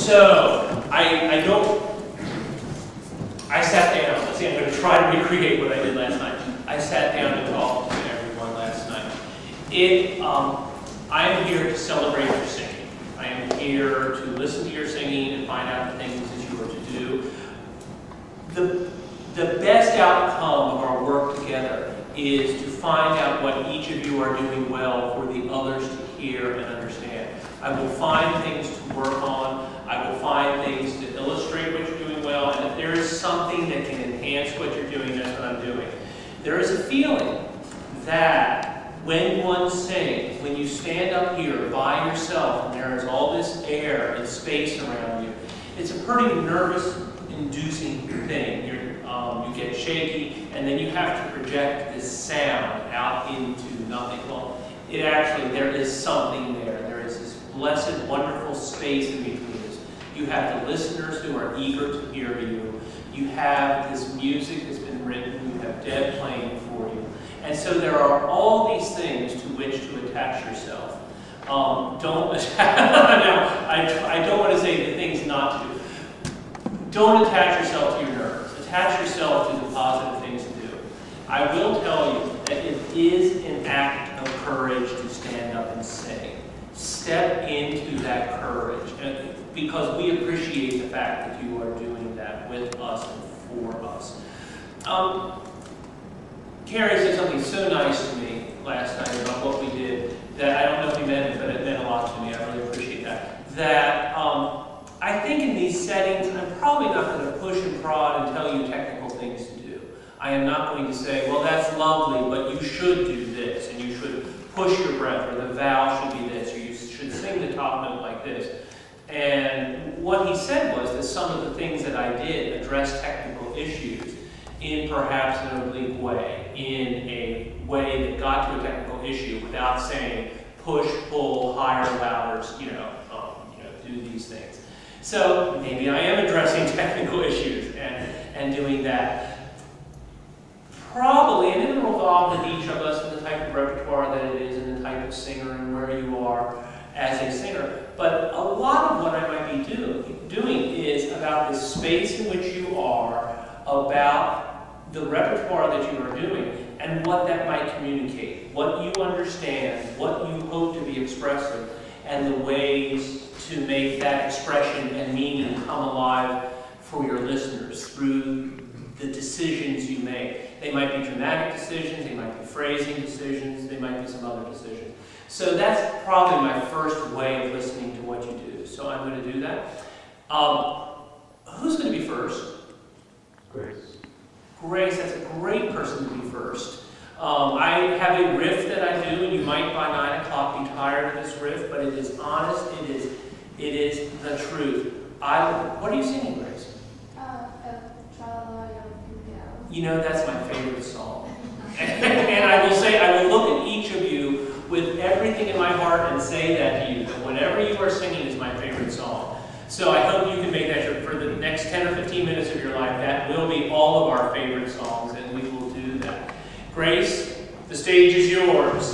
So, I sat down. Let's see, I'm going to try to recreate what I did last night. I sat down and talked to everyone last night. I am here to celebrate your singing. I am here to listen to your singing and find out the things that you are to do. The best outcome of our work together is to find out what each of you are doing well for the others to hear and understand. I will find things to work on. I will find things to illustrate what you're doing well. And if there is something that can enhance what you're doing, that's what I'm doing. There is a feeling that when one sings, when you stand up here by yourself and there is all this air and space around you, it's a pretty nervous-inducing thing. You get shaky, and then you have to project this sound out into nothing. Well, there is something there. There is this blessed, wonderful space in between us. You have the listeners who are eager to hear you. You have this music that's been written. You have Deb playing for you. And so there are all these things to which to attach yourself. I don't want to say the things not to do. Don't attach yourself to your nerves. Attach yourself to the positive things to do. I will tell you that it is an act of courage to stand up and sing. Step into that courage, because we appreciate the fact that you are doing that with us and for us. Carrie said something so nice to me last night about what we did that I don't know if he meant it, but it meant a lot to me. I really appreciate that. I think in these settings, I'm probably not going to push and prod and tell you technical things to do. I am not going to say, well, that's lovely, but you should do this, and you should push your breath, or the vowel should be this, or you should sing the top note like this. And what he said was that some of the things that I did address technical issues in perhaps an oblique way, in a way that got to a technical issue without saying push, pull, higher, louder, do these things. So maybe I am addressing technical issues and doing that. Probably, and it will evolve with each of us and the type of repertoire that it is and the type of singer and where you are as a singer. But a lot of what I might be doing is about the space in which you are, about the repertoire that you are doing, and what that might communicate, what you understand, what you hope to be expressive, and the ways to make that expression and meaning come alive for your listeners through the decisions you make. They might be dramatic decisions, they might be phrasing decisions, they might be some other decisions. So that's probably my first way of listening to what you do. So I'm going to do that. Who's going to be first? Grace. Grace, that's a great person to be first. I have a riff that I do, and you might by 9 o'clock be tired of this riff, but it is honest, it is the truth. What are you singing, Grace? You know, that's my favorite song. And I will say, I will look at each of you with everything in my heart and say that to you, that whatever you are singing is my favorite song. So I hope you can make that for the next 10 or 15 minutes of your life. That will be all of our favorite songs, and we will do that. Grace, the stage is yours.